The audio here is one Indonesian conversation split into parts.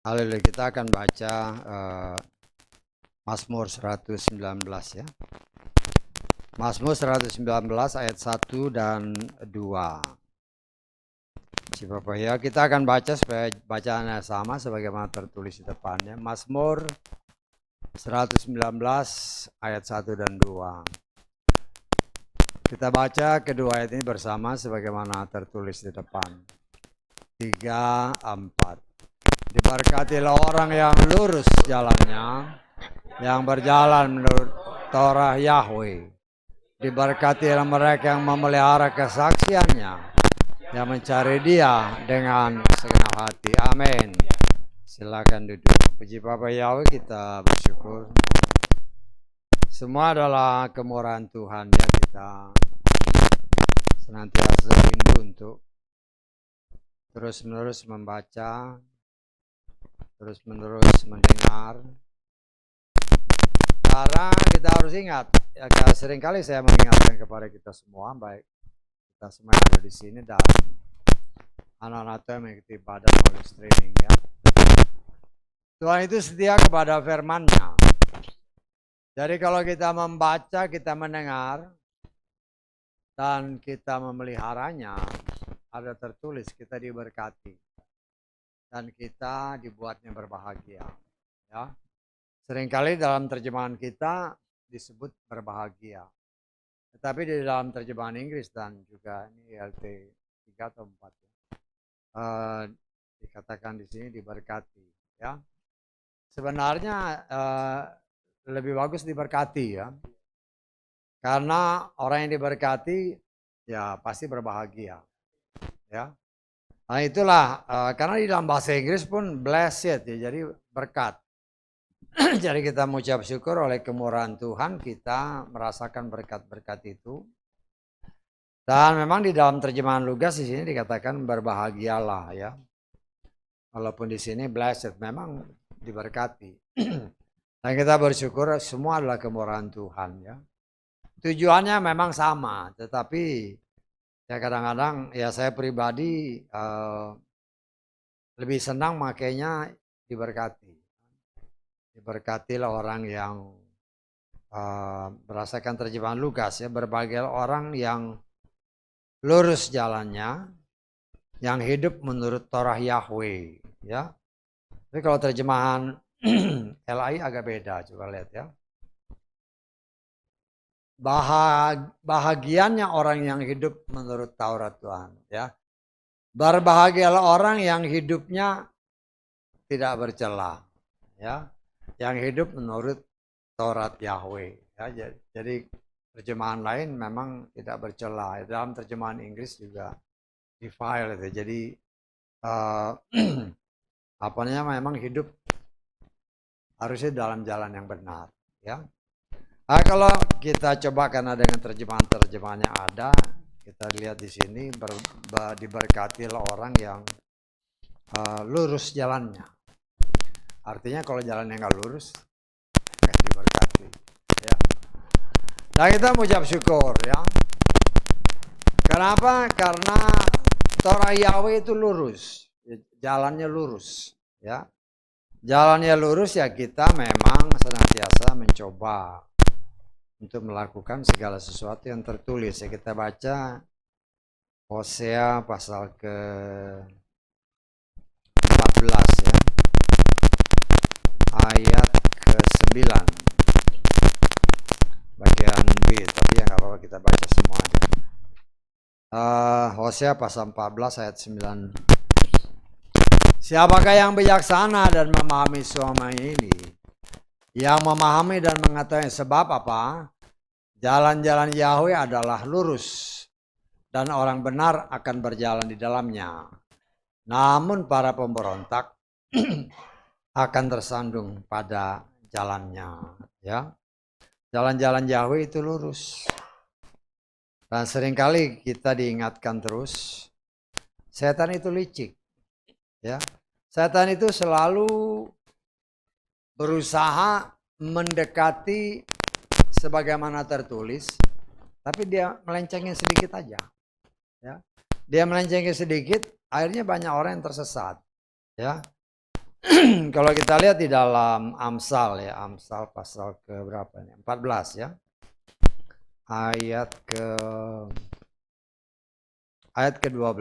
Haleluya, kita akan baca Mazmur 119 ya. Mazmur 119 ayat 1 dan 2. Bapak ya, kita akan baca supaya bacaannya sama sebagaimana tertulis di depannya. Mazmur 119 ayat 1 dan 2. Kita baca kedua ayat ini bersama sebagaimana tertulis di depan. 3, 4. Diberkatilah orang yang lurus jalannya, yang berjalan menurut Torah Yahweh. Diberkatilah mereka yang memelihara kesaksiannya, yang mencari Dia dengan segenap hati. Amin. Silakan duduk. Puji Bapa Yahweh, kita bersyukur. Semua adalah kemurahan Tuhan ya, kita senantiasa rindu untuk terus-menerus membaca, terus-menerus mendengar. Karena kita harus ingat, ya, seringkali saya mengingatkan kepada kita semua, baik kita semua yang ada di sini dan anak-anak yang mengikuti ibadah melalui streaming ya. Tuhan itu setia kepada firman-Nya. Jadi kalau kita membaca, kita mendengar, dan kita memeliharanya, ada tertulis kita diberkati. Dan kita dibuatnya berbahagia. Ya. Seringkali dalam terjemahan kita disebut berbahagia. Tetapi di dalam terjemahan Inggris dan juga ini LT 3 atau 4 ya, dikatakan di sini diberkati. Ya. Sebenarnya lebih bagus diberkati ya. Karena orang yang diberkati ya pasti berbahagia. Ya. Nah itulah, karena di dalam bahasa Inggris pun blessed ya, jadi berkat. Jadi kita mengucap syukur oleh kemurahan Tuhan, kita merasakan berkat-berkat itu. Dan memang di dalam terjemahan Lugas di sini dikatakan berbahagialah ya. Walaupun di sini blessed, memang diberkati. Dan kita bersyukur semua adalah kemurahan Tuhan ya. Tujuannya memang sama, tetapi ya kadang-kadang ya saya pribadi lebih senang makainya diberkati. Diberkatilah orang yang berdasarkan terjemahan Lukas ya, berbahagialah orang yang lurus jalannya, yang hidup menurut Torah Yahweh ya. Tapi kalau terjemahan LAI agak beda, coba lihat ya. Bahagiannya orang yang hidup menurut Taurat Tuhan ya. Berbahagialah orang yang hidupnya tidak bercela ya, yang hidup menurut Taurat Yahweh ya. Jadi terjemahan lain memang tidak bercela. Dalam terjemahan Inggris juga defile itu. Jadi apa namanya, memang hidup harusnya dalam jalan yang benar ya. Nah, kalau kita coba karena dengan terjemahan yang ada, kita lihat di sini diberkatilah orang yang lurus jalannya. Artinya kalau jalannya nggak lurus, nggak diberkati. Ya. Nah kita mengucap syukur ya. Kenapa? Karena Torah Yahweh itu lurus, jalannya lurus. Ya. Jalannya lurus ya, kita memang senantiasa mencoba untuk melakukan segala sesuatu yang tertulis ya. Kita baca Hosea pasal ke-14 ya, ayat ke-9 bagian B, tapi ya nggak apa-apa kita baca semuanya. Hosea pasal 14 ayat 9. Siapakah yang bijaksana dan memahami semua ini? Yang memahami dan mengetahui sebab apa? Jalan-jalan Yahweh adalah lurus, dan orang benar akan berjalan di dalamnya. Namun para pemberontak akan tersandung pada jalannya. Ya, jalan-jalan Yahweh itu lurus. Dan seringkali kita diingatkan terus, setan itu licik. Ya, setan itu selalu berusaha mendekati sebagaimana tertulis, tapi dia melencengin sedikit aja. Ya. dia melenceng sedikit, akhirnya banyak orang yang tersesat. Ya, kalau kita lihat di dalam Amsal ya, Amsal pasal ke berapa nih? 14 ya. Ayat ke-12.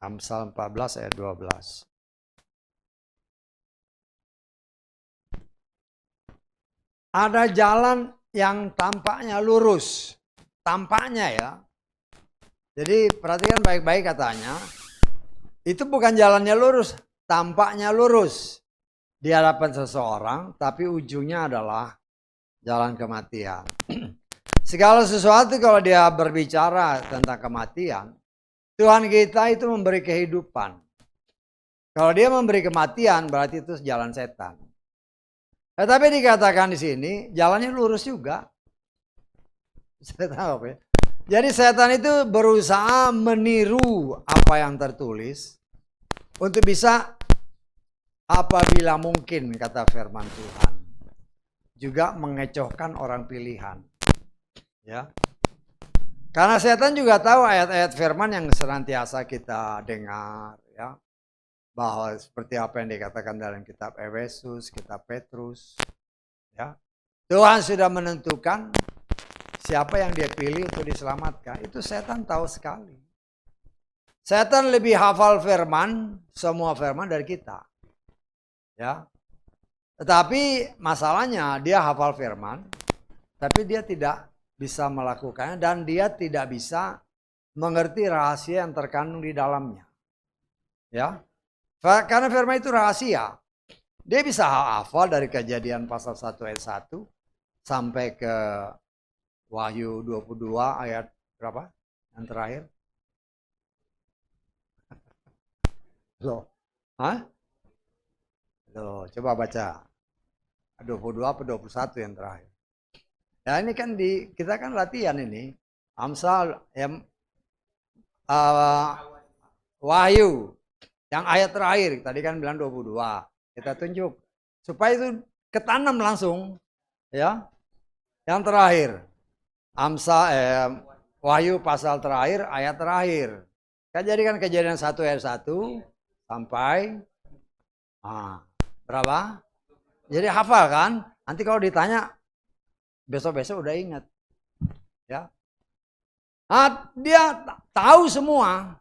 Amsal 14 ayat 12. Ada jalan yang tampaknya lurus. Tampaknya ya. Jadi perhatikan baik-baik katanya. Itu bukan jalannya lurus, tampaknya lurus di hadapan seseorang, tapi ujungnya adalah jalan kematian. Segala sesuatu kalau dia berbicara tentang kematian, Tuhan kita itu memberi kehidupan. Kalau dia memberi kematian, berarti itu jalan setan. Tetapi dikatakan di sini, jalannya lurus juga. Setan apa ya? Jadi setan itu berusaha meniru apa yang tertulis untuk bisa apabila mungkin, kata firman Tuhan, juga mengecohkan orang pilihan. Ya. Karena setan juga tahu ayat-ayat firman yang senantiasa kita dengar, ya. Bahwa seperti apa yang dikatakan dalam kitab Efesus, kitab Petrus, ya. Tuhan sudah menentukan siapa yang dia pilih untuk diselamatkan. Itu setan tahu sekali. Setan lebih hafal firman, semua firman dari kita. Ya. Tetapi masalahnya dia hafal firman, tapi dia tidak bisa melakukannya dan dia tidak bisa mengerti rahasia yang terkandung di dalamnya. Ya. Karena firman itu rahasia. Dia bisa hafal dari Kejadian pasal 1 ayat 1 sampai ke Wahyu 22 ayat berapa? Yang terakhir. Loh. Hah? Loh, coba baca. 22 atau 21 yang terakhir. Ya ini kan kita kan latihan ini. Amsal Wahyu yang ayat terakhir. Tadi kan bilang 22. Kita tunjuk supaya itu ketanam langsung, ya. Yang terakhir. Wahyu pasal terakhir, ayat terakhir. Kan jadi kan Kejadian 1 ayat 1 sampai berapa? Jadi hafal kan? Nanti kalau ditanya besok-besok udah ingat. Ya. Dia tahu semua,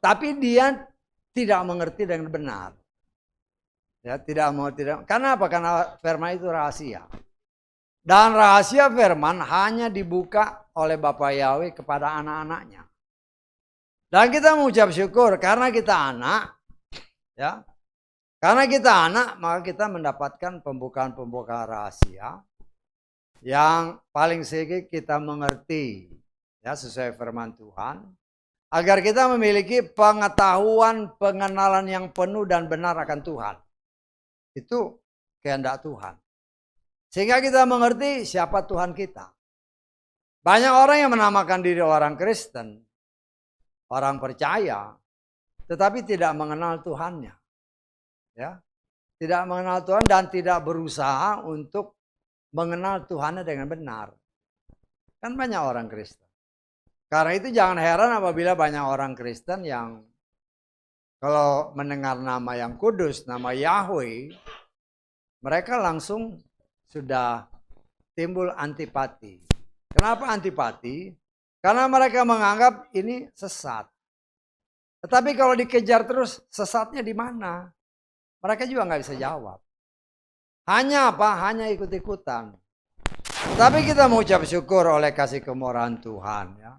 tapi dia tidak mengerti dengan benar. Ya, karena apa? Karena firman itu rahasia. Dan rahasia firman hanya dibuka oleh Bapa Yahweh kepada anak-anaknya. Dan kita mengucap syukur karena kita anak, ya. Karena kita anak, maka kita mendapatkan pembukaan-pembukaan rahasia yang paling sedikit kita mengerti, ya, sesuai firman Tuhan, agar kita memiliki pengetahuan, pengenalan yang penuh dan benar akan Tuhan. Itu kehendak Tuhan. Sehingga kita mengerti siapa Tuhan kita. Banyak orang yang menamakan diri orang Kristen, orang percaya, tetapi tidak mengenal Tuhannya. Ya, tidak mengenal Tuhan dan tidak berusaha untuk mengenal Tuhannya dengan benar. Kan banyak orang Kristen. Karena itu jangan heran apabila banyak orang Kristen yang kalau mendengar nama yang kudus, nama Yahweh, mereka langsung sudah timbul antipati. Kenapa antipati? Karena mereka menganggap ini sesat. Tetapi kalau dikejar terus, sesatnya di mana? Mereka juga nggak bisa jawab. Hanya apa? Hanya ikut-ikutan. Tapi kita mengucap syukur oleh kasih kemurahan Tuhan. Ya.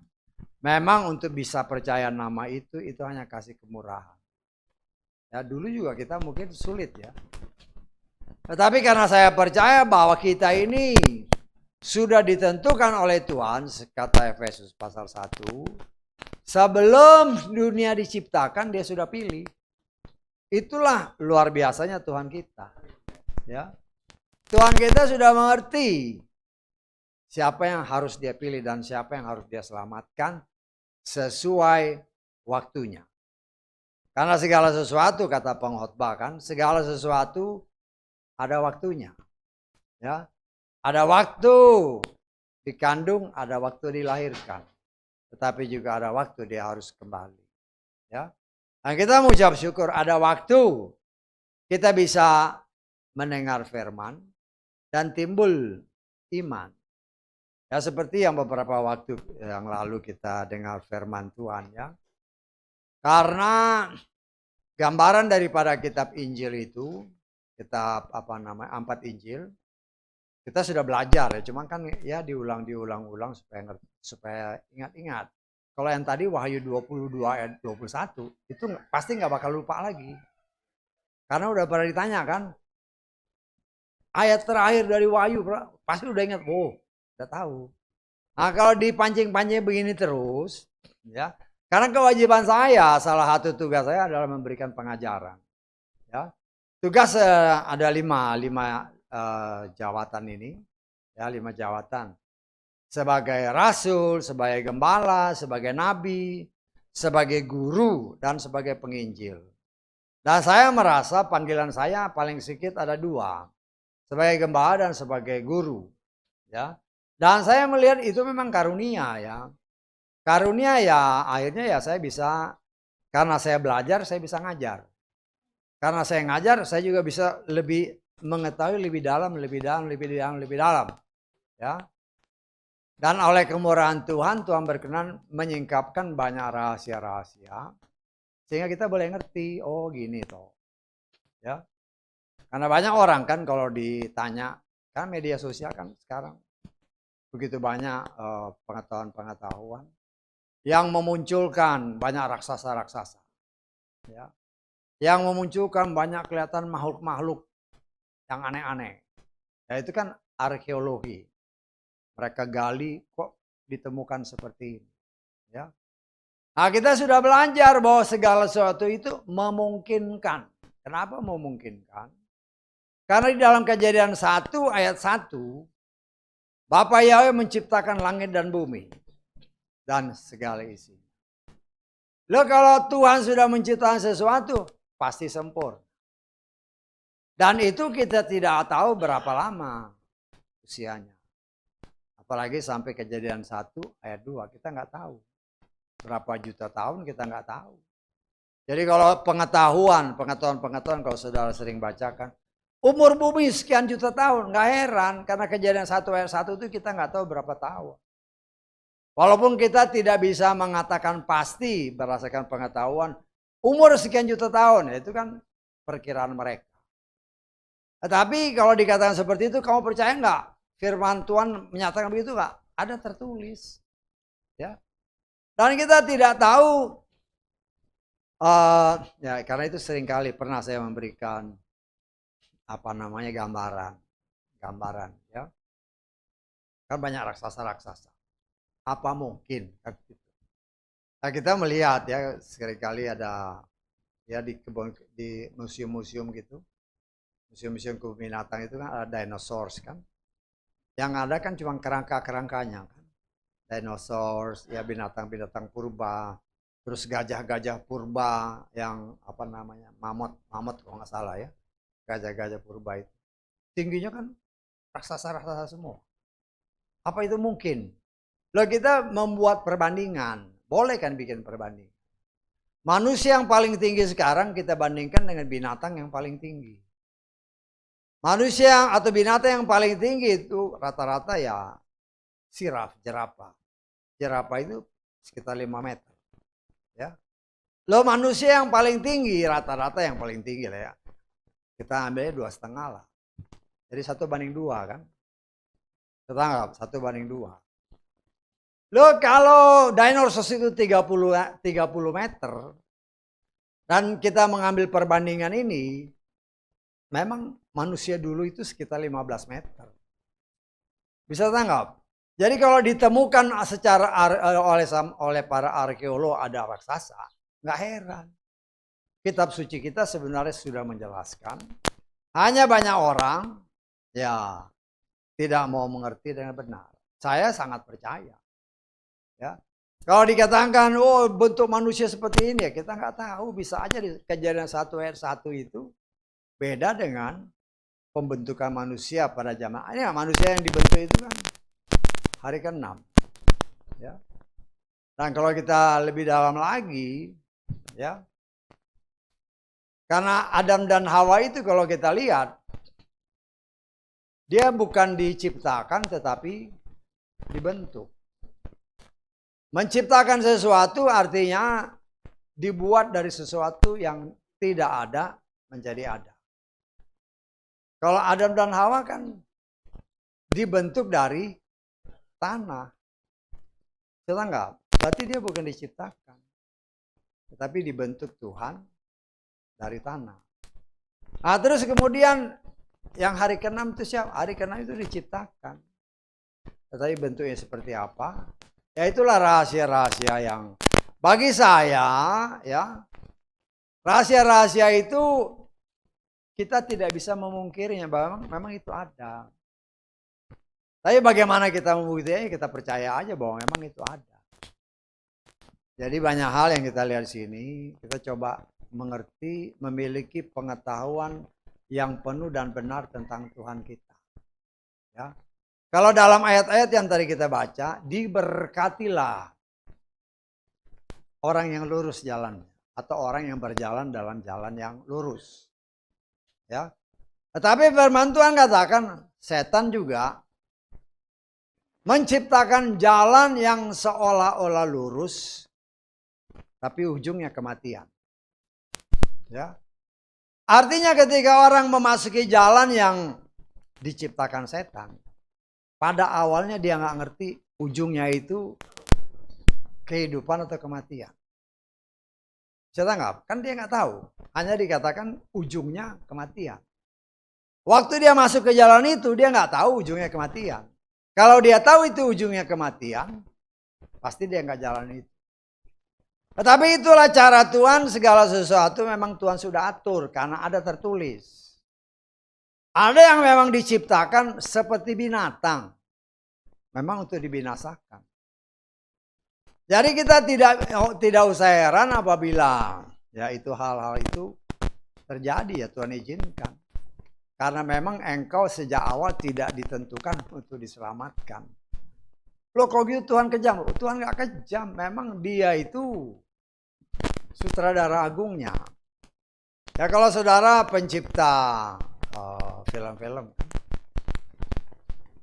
Memang untuk bisa percaya nama itu hanya kasih kemurahan. Ya, dulu juga kita mungkin sulit ya. Tetapi karena saya percaya bahwa kita ini sudah ditentukan oleh Tuhan, kata Efesus pasal 1, sebelum dunia diciptakan dia sudah pilih. Itulah luar biasanya Tuhan kita. Ya. Tuhan kita sudah mengerti siapa yang harus dia pilih dan siapa yang harus dia selamatkan sesuai waktunya. Karena segala sesuatu, kata pengkhotbah kan, segala sesuatu ada waktunya. Ya. Ada waktu dikandung, ada waktu dilahirkan. tetapi juga ada waktu dia harus kembali. Ya. Nah, kita mengucap syukur ada waktu kita bisa mendengar firman dan timbul iman. Ya seperti yang beberapa waktu yang lalu kita dengar firman Tuhan ya. Karena gambaran daripada kitab Injil itu, kitab 4 Injil, kita sudah belajar ya, cuman kan ya diulang-ulang supaya ingat-ingat. Kalau yang tadi Wahyu 22 ayat 21 itu pasti nggak bakal lupa lagi. Karena udah pernah ditanya kan. Ayat terakhir dari Wahyu pasti udah ingat, udah tahu. Nah, kalau dipancing-pancing begini terus, ya. Karena kewajiban saya, salah satu tugas saya adalah memberikan pengajaran. Ya. Tugas ada lima jawatan ini, ya 5 jawatan. Sebagai rasul, sebagai gembala, sebagai nabi, sebagai guru, dan sebagai penginjil. Dan saya merasa panggilan saya paling sedikit ada 2. Sebagai gembala dan sebagai guru. Ya. Dan saya melihat itu memang karunia ya. Karunia ya akhirnya ya saya bisa, karena saya belajar saya bisa ngajar. Karena saya ngajar saya juga bisa lebih mengetahui lebih dalam. Ya. Dan oleh kemurahan Tuhan, Tuhan berkenan menyingkapkan banyak rahasia-rahasia. Sehingga kita boleh ngerti, oh gini toh. Ya. Karena banyak orang kan kalau ditanya, kan media sosial kan sekarang begitu banyak pengetahuan yang memunculkan banyak raksasa-raksasa. Ya. Yang memunculkan banyak kelihatan makhluk-makhluk yang aneh-aneh. Ya itu kan arkeologi. Mereka gali kok ditemukan seperti ini. Ya. Nah kita sudah belajar bahwa segala sesuatu itu memungkinkan. Kenapa memungkinkan? Karena di dalam Kejadian 1 ayat 1, Bapa Yahweh menciptakan langit dan bumi dan segala isi. Loh kalau Tuhan sudah menciptakan sesuatu, pasti sempurna. Dan itu kita tidak tahu berapa lama usianya. Apalagi sampai Kejadian 1 ayat 2, kita nggak tahu. Berapa juta tahun kita nggak tahu. Jadi kalau pengetahuan kalau saudara sering bacakan, umur bumi sekian juta tahun, nggak heran karena Kejadian 1 ayat 1 itu kita nggak tahu berapa tahun. Walaupun kita tidak bisa mengatakan pasti berdasarkan pengetahuan umur sekian juta tahun, itu kan perkiraan mereka. Tetapi kalau dikatakan seperti itu, kamu percaya nggak? Firman Tuhan menyatakan begitu nggak? Ada tertulis, ya. Dan kita tidak tahu, ya karena itu seringkali pernah saya memberikan gambaran ya. Kan banyak raksasa-raksasa. Apa mungkin? Nah, kita melihat ya seringkali ada ya di museum-museum gitu. Museum-museum kebun binatang itu kan ada dinosaurs kan. Yang ada kan cuma kerangka-kerangkanya kan. Dinosaurs, ya binatang-binatang purba. Terus gajah-gajah purba yang mamut kalau nggak salah ya. Gajah-gajah purba itu. Tingginya kan raksasa-raksasa semua. Apa itu mungkin? Loh kita membuat perbandingan. Boleh kan bikin perbandingan. Manusia yang paling tinggi sekarang kita bandingkan dengan binatang yang paling tinggi. Manusia atau binatang yang paling tinggi itu rata-rata ya jerapah. Jerapah itu sekitar 5 meter. Ya. Loh manusia yang paling tinggi, rata-rata yang paling tinggi lah ya. Kita ambilnya 2,5 lah. Jadi 1:2 kan. Kita anggap 1:2. Loh kalau dinosaurus itu 30 meter. Dan kita mengambil perbandingan ini. Memang manusia dulu itu sekitar 15 meter. Bisa tanggap? Jadi kalau ditemukan secara oleh para arkeolog ada raksasa. Nggak heran. Kitab suci kita sebenarnya sudah menjelaskan. Hanya banyak orang ya tidak mau mengerti dengan benar. Saya sangat percaya. Ya. Kalau dikatakan bentuk manusia seperti ini ya kita nggak tahu. Bisa aja di Kejadian 1 ayat 1 itu beda dengan pembentukan manusia pada zaman. Ini manusia yang dibentuk itu kan hari ke-6. Ya. Dan kalau kita lebih dalam lagi, ya, karena Adam dan Hawa itu kalau kita lihat, dia bukan diciptakan tetapi dibentuk. Menciptakan sesuatu artinya dibuat dari sesuatu yang tidak ada menjadi ada. Kalau Adam dan Hawa kan dibentuk dari tanah. Betul enggak? Berarti dia bukan diciptakan. Tetapi dibentuk Tuhan dari tanah. Nah, terus kemudian yang hari ke-6 itu siapa? Hari ke-6 itu diciptakan. Tetapi bentuknya seperti apa? Ya itulah rahasia-rahasia yang bagi saya, ya, rahasia-rahasia itu kita tidak bisa memungkirinya, bahwa memang itu ada. Tapi bagaimana kita membuktikannya? Kita percaya aja bahwa memang itu ada. Jadi banyak hal yang kita lihat di sini, kita coba mengerti, memiliki pengetahuan yang penuh dan benar tentang Tuhan kita. Ya. Kalau dalam ayat-ayat yang tadi kita baca, diberkatilah orang yang lurus jalannya, atau orang yang berjalan dalam jalan yang lurus. Ya. Tetapi firman Tuhan katakan, setan juga menciptakan jalan yang seolah-olah lurus, tapi ujungnya kematian. Ya. Artinya ketika orang memasuki jalan yang diciptakan setan, pada awalnya dia nggak ngerti ujungnya itu kehidupan atau kematian. Bisa nggak? Kan dia nggak tahu. Hanya dikatakan ujungnya kematian. Waktu dia masuk ke jalan itu, dia nggak tahu ujungnya kematian. Kalau dia tahu itu ujungnya kematian, pasti dia nggak jalan itu. Tetapi itulah cara Tuhan, segala sesuatu memang Tuhan sudah atur karena ada tertulis. Ada yang memang diciptakan seperti binatang, memang untuk dibinasakan. Jadi kita tidak usah heran apabila ya itu hal-hal itu terjadi, ya Tuhan izinkan. Karena memang engkau sejak awal tidak ditentukan untuk diselamatkan. Loh kok gitu Tuhan kejam? Tuhan gak kejam, memang dia itu sutradara agungnya. Ya kalau saudara pencipta film-film,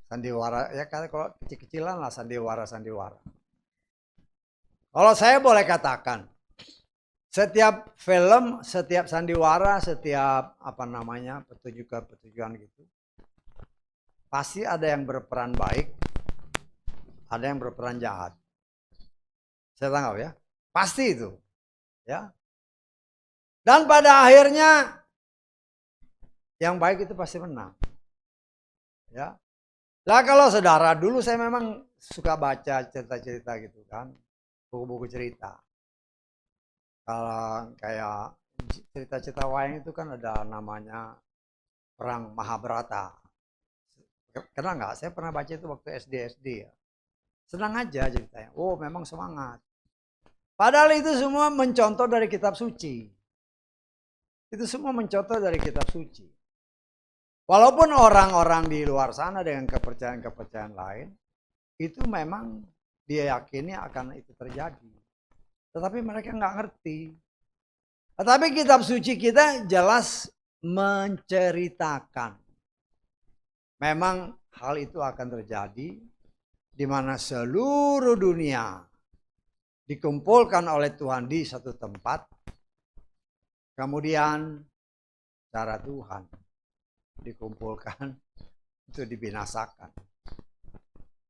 sandiwara, ya kalau kecil-kecilan lah sandiwara. Kalau saya boleh katakan, setiap film, setiap sandiwara, setiap pertunjukan gitu, pasti ada yang berperan baik, ada yang berperan jahat. Saya tangkap ya, pasti itu, ya. Dan pada akhirnya yang baik itu pasti menang, ya. Lah kalau saudara, dulu saya memang suka baca cerita-cerita gitu kan, buku-buku cerita. Kalau kayak cerita-cerita wayang itu kan ada namanya Perang Mahabharata. Kenal nggak? Saya pernah baca itu waktu SD ya. Senang aja ceritanya. Oh memang semangat. Padahal itu semua mencontoh dari kitab suci. Itu semua mencontoh dari kitab suci. Walaupun orang-orang di luar sana dengan kepercayaan-kepercayaan lain, itu memang dia yakini akan itu terjadi. Tetapi mereka nggak ngerti. Tetapi kitab suci kita jelas menceritakan. Memang hal itu akan terjadi di mana seluruh dunia dikumpulkan oleh Tuhan di satu tempat. Kemudian cara Tuhan dikumpulkan itu dibinasakan.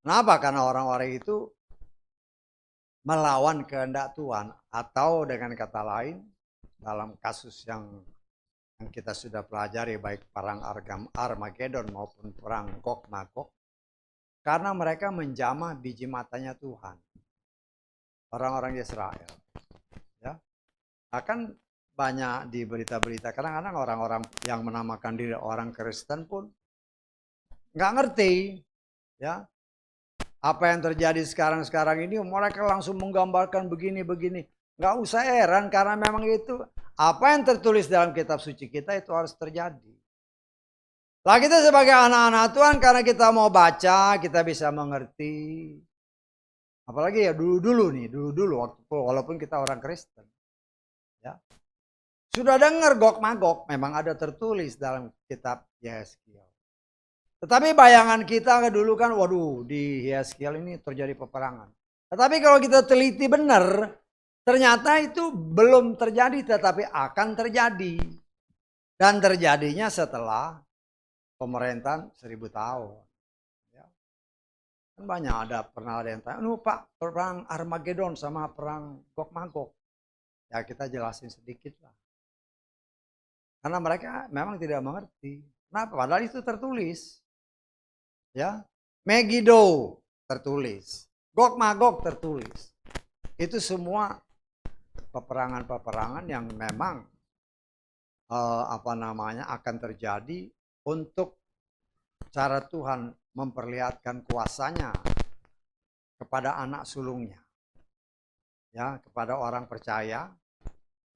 Kenapa? Karena orang-orang itu melawan kehendak Tuhan, atau dengan kata lain dalam kasus yang kita sudah pelajari baik perang Armageddon maupun perang Gog Magog, karena mereka menjamah biji matanya Tuhan, orang-orang Israel. Ya, akan banyak di berita-berita kadang-kadang orang-orang yang menamakan diri orang Kristen pun nggak ngerti, ya. Apa yang terjadi sekarang ini, mereka langsung menggambarkan begini-begini. Nggak usah heran karena memang itu apa yang tertulis dalam kitab suci kita itu harus terjadi. Lah kita sebagai anak-anak Tuhan karena kita mau baca, kita bisa mengerti. Apalagi ya dulu waktu walaupun kita orang Kristen. Ya. Sudah dengar Gog Magog, memang ada tertulis dalam kitab Yeskiel. Tetapi bayangan kita dulu kan, waduh di Yeskiel ini terjadi peperangan. Tetapi kalau kita teliti benar, ternyata itu belum terjadi tetapi akan terjadi. Dan terjadinya setelah pemerintahan 1000 tahun. Ya. Kan banyak pernah ada yang tanya, Pak, perang Armageddon sama perang Gog Magog. Ya kita jelasin sedikit lah. Karena mereka memang tidak mengerti. Kenapa? Padahal itu tertulis. Ya, Megiddo tertulis. Gog Magog tertulis. Itu semua peperangan-peperangan yang memang akan terjadi untuk cara Tuhan memperlihatkan kuasanya kepada anak sulungnya. Ya, kepada orang percaya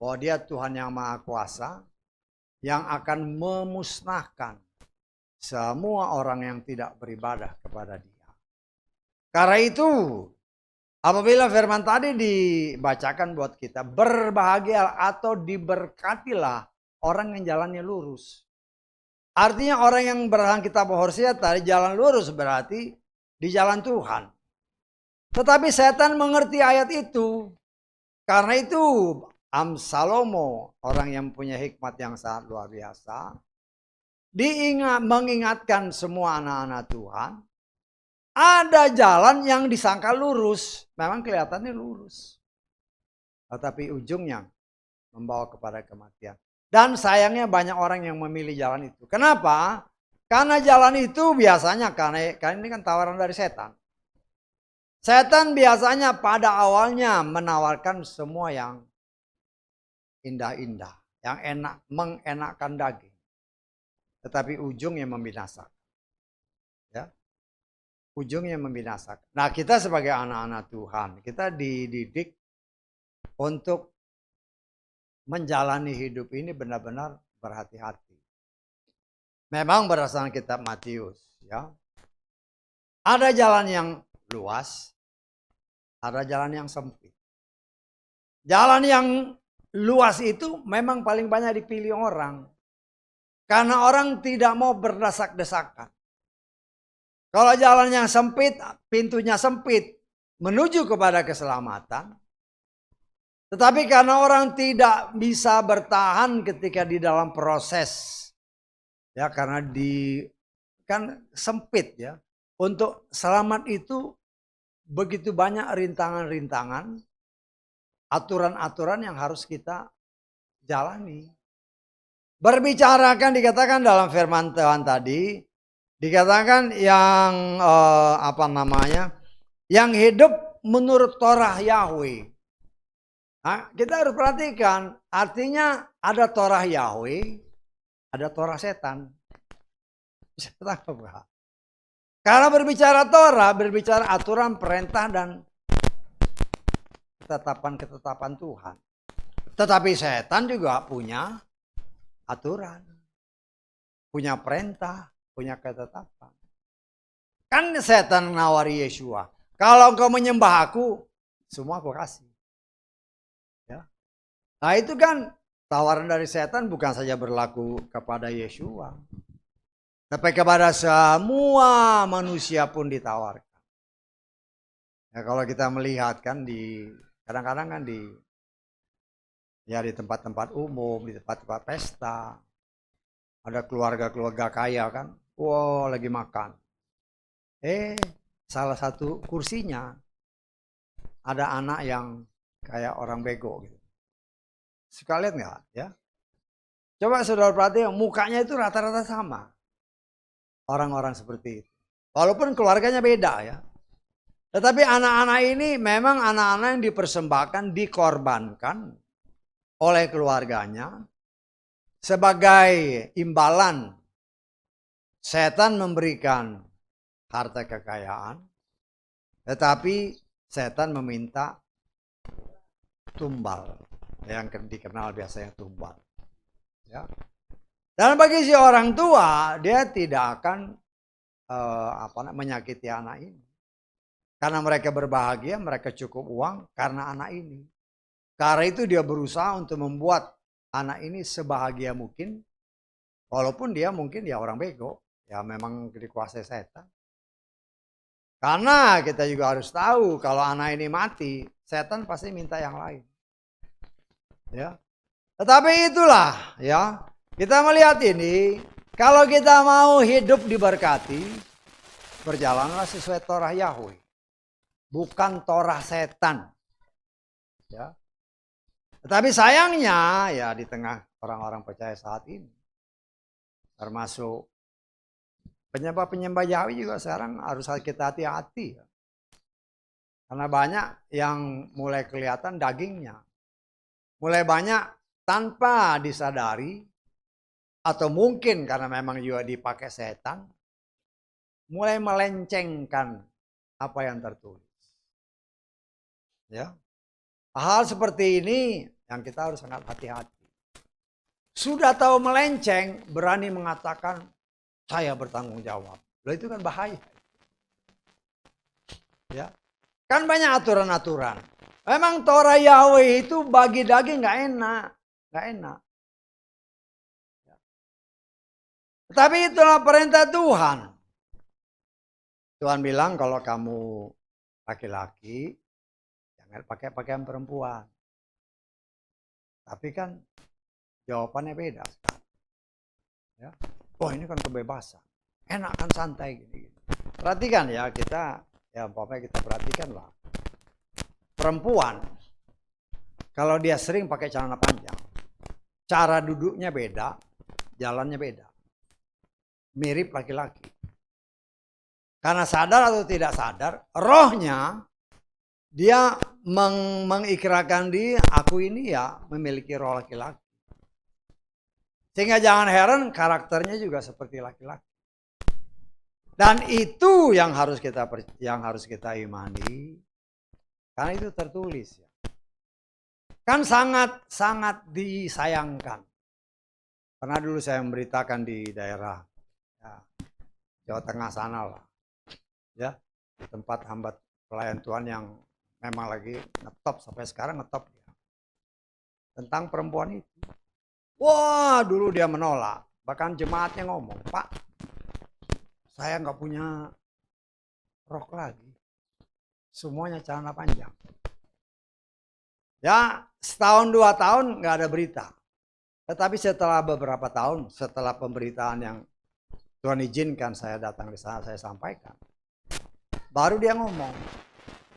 bahwa dia Tuhan yang Maha Kuasa yang akan memusnahkan semua orang yang tidak beribadah kepada Dia. Karena itu, apabila firman tadi dibacakan buat kita, berbahagia atau diberkatilah orang yang jalannya lurus. Artinya orang yang berangkita Hosea tadi jalan lurus berarti di jalan Tuhan. Tetapi setan mengerti ayat itu. Karena itu Salomo, orang yang punya hikmat yang sangat luar biasa, mengingatkan semua anak-anak Tuhan, ada jalan yang disangka lurus, memang kelihatannya lurus, tetapi ujungnya membawa kepada kematian. Dan sayangnya banyak orang yang memilih jalan itu. Kenapa? Karena jalan itu biasanya, karena ini kan tawaran dari setan. Setan biasanya pada awalnya menawarkan semua yang indah-indah, yang enak, mengenakkan daging. Tetapi ujungnya membinasakan. Ya. Ujungnya membinasakan. Nah, kita sebagai anak-anak Tuhan, kita dididik untuk menjalani hidup ini benar-benar berhati-hati. Memang berdasarkan kitab Matius, ya. Ada jalan yang luas, ada jalan yang sempit. Jalan yang luas itu memang paling banyak dipilih orang. Karena orang tidak mau berdesak-desakan. Kalau jalan yang sempit, pintunya sempit, menuju kepada keselamatan. Tetapi karena orang tidak bisa bertahan ketika di dalam proses. Ya, karena kan sempit ya. Untuk selamat itu begitu banyak rintangan-rintangan, aturan-aturan yang harus kita jalani. Berbicara kan dikatakan dalam firman Tuhan tadi, dikatakan yang yang hidup menurut Torah Yahweh. Nah, kita harus perhatikan, artinya ada Torah Yahweh, ada Torah setan. Bisa apa? Karena berbicara Torah, berbicara aturan, perintah, dan ketetapan-ketetapan Tuhan. Tetapi setan juga punya aturan, punya perintah, punya ketetapan. Kan setan menawari Yeshua, kalau engkau menyembah aku, semua aku kasih. Ya. Nah itu kan tawaran dari setan bukan saja berlaku kepada Yeshua, tapi kepada semua manusia pun ditawarkan. Ya, kalau kita melihat kan kadang-kadang kan di tempat-tempat umum, di tempat-tempat pesta, ada keluarga-keluarga kaya kan, wow lagi makan. Salah satu kursinya ada anak yang kayak orang bego gitu. Suka lihat nggak ya? Coba saudara perhatikan, mukanya itu rata-rata sama. Orang-orang seperti itu. Walaupun keluarganya beda ya. Tetapi anak-anak ini memang anak-anak yang dipersembahkan, dikorbankan oleh keluarganya sebagai imbalan. Setan memberikan harta kekayaan, tetapi setan meminta tumbal, yang dikenal biasanya tumbal. Ya. Dan bagi si orang tua, dia tidak akan menyakiti anak ini. Karena mereka berbahagia, mereka cukup uang karena anak ini. Karena itu dia berusaha untuk membuat anak ini sebahagia mungkin. Walaupun dia mungkin ya orang bego. Ya memang dikuasai setan. Karena kita juga harus tahu kalau anak ini mati, setan pasti minta yang lain. Ya. Tetapi itulah ya, kita melihat ini, kalau kita mau hidup diberkati, berjalanlah sesuai Torah Yahweh, bukan Torah setan. Ya. Tetapi sayangnya ya di tengah orang-orang percaya saat ini, termasuk penyembah-penyembah Yahweh juga sekarang harus kita hati-hati. Ya. Karena banyak yang mulai kelihatan dagingnya. Mulai banyak tanpa disadari, atau mungkin karena memang juga dipakai setan, mulai melencengkan apa yang tertulis. Ya. Hal seperti ini yang kita harus sangat hati-hati. Sudah tahu melenceng, berani mengatakan saya bertanggung jawab. Loh, itu kan bahaya. Ya. Kan banyak aturan-aturan. Memang Torah Yahweh itu bagi daging nggak enak. Nggak enak. Ya. Tapi itulah perintah Tuhan. Tuhan bilang kalau kamu laki-laki, jangan pakai pakaian perempuan. Tapi kan jawabannya beda sekarang. Ya. Oh, ini kan kebebasan. Enak kan, santai gini. Perhatikan ya, kita ya pokoknya kita perhatikan lah. Perempuan kalau dia sering pakai celana panjang, cara duduknya beda, jalannya beda. Mirip laki-laki. Karena sadar atau tidak sadar, rohnya dia mengikrarkan diri, aku ini ya memiliki roh laki-laki. Sehingga jangan heran karakternya juga seperti laki-laki. Dan itu yang harus kita imani. Karena itu tertulis ya. Kan sangat disayangkan. Pernah dulu saya memberitakan di daerah ya, Jawa Tengah sana lah. Ya, tempat hamba pelayan Tuhan yang memang lagi ngetop sampai sekarang ngetop ya. Tentang perempuan itu. Wah, dulu dia menolak. Bahkan jemaatnya ngomong, Pak, saya nggak punya rok lagi. Semuanya celana panjang. Ya, setahun 2 tahun nggak ada berita. Tetapi setelah beberapa tahun, setelah pemberitaan yang Tuhan izinkan saya datang di sana, saya sampaikan. Baru dia ngomong,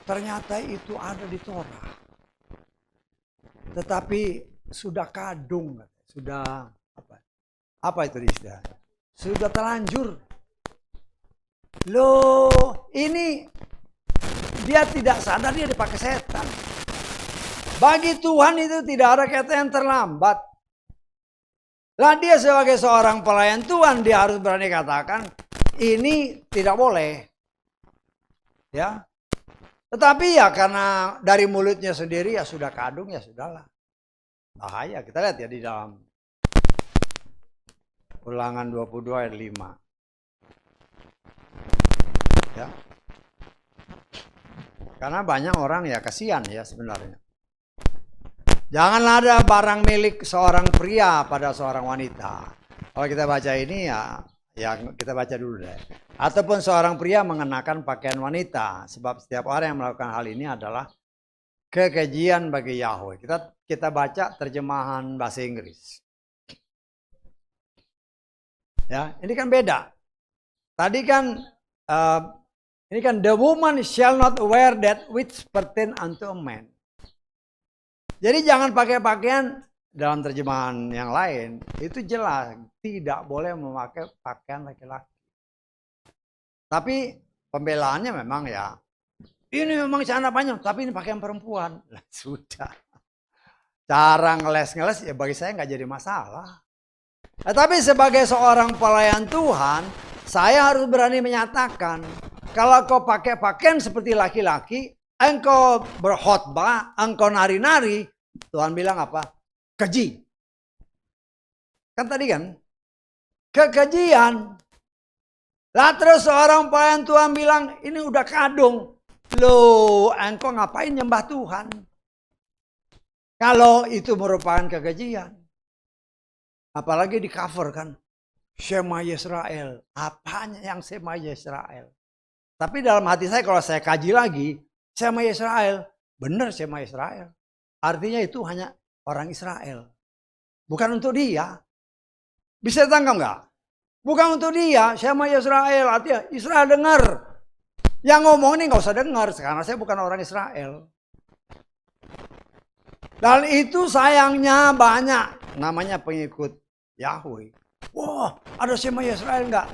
ternyata itu ada di Torah. Tetapi sudah kadung, sudah apa itu istilahnya? Sudah terlanjur. Loh, ini dia tidak sadar dia dipakai setan. Bagi Tuhan itu tidak ada kata yang terlambat. Lah dia sebagai seorang pelayan Tuhan, dia harus berani katakan ini tidak boleh. Ya. Tetapi ya karena dari mulutnya sendiri ya sudah kadung, ya sudahlah. Bahaya. Kita lihat ya di dalam Ulangan 22 ayat 5. Ya. Karena banyak orang ya kasihan ya sebenarnya. Janganlah ada barang milik seorang pria pada seorang wanita. Kalau kita baca ini ya kita baca dulu deh. Ataupun seorang pria mengenakan pakaian wanita. Sebab setiap orang yang melakukan hal ini adalah kekejian bagi Yahweh. Kita baca terjemahan bahasa Inggris. Ya, ini kan beda. Tadi kan ini kan the woman shall not wear that which pertain unto a man. Jadi jangan pakai pakaian, dalam terjemahan yang lain itu jelas tidak boleh memakai pakaian laki-laki. Tapi pembelaannya memang ya ini memang celana panjang, tapi ini pakaian perempuan. Lah sudah. Cara ngeles-ngeles ya bagi saya nggak jadi masalah. Tapi sebagai seorang pelayan Tuhan, saya harus berani menyatakan, kalau kau pakai pakaian seperti laki-laki, engkau berkhotbah, engkau nari-nari, Tuhan bilang apa? Keji. Kan tadi kan? Kekejian. Lah terus seorang pelayan Tuhan bilang, ini udah kadung. Loh, engkau ngapain nyembah Tuhan? Kalau itu merupakan kekejian. Apalagi di cover kan. Shema Yisrael. Apanya yang Shema Yisrael? Tapi dalam hati saya kalau saya kaji lagi. Shema Yisrael. Benar Shema Yisrael. Artinya itu hanya orang Israel. Bukan untuk dia. Bisa tangkap nggak? Bukan untuk dia. Shema Yisrael. Artinya Israel dengar. Yang ngomong ini nggak usah dengar. Karena saya bukan orang Israel. Dan itu sayangnya banyak. Namanya pengikut Yahweh. Wah, ada Shema Yisrael enggak?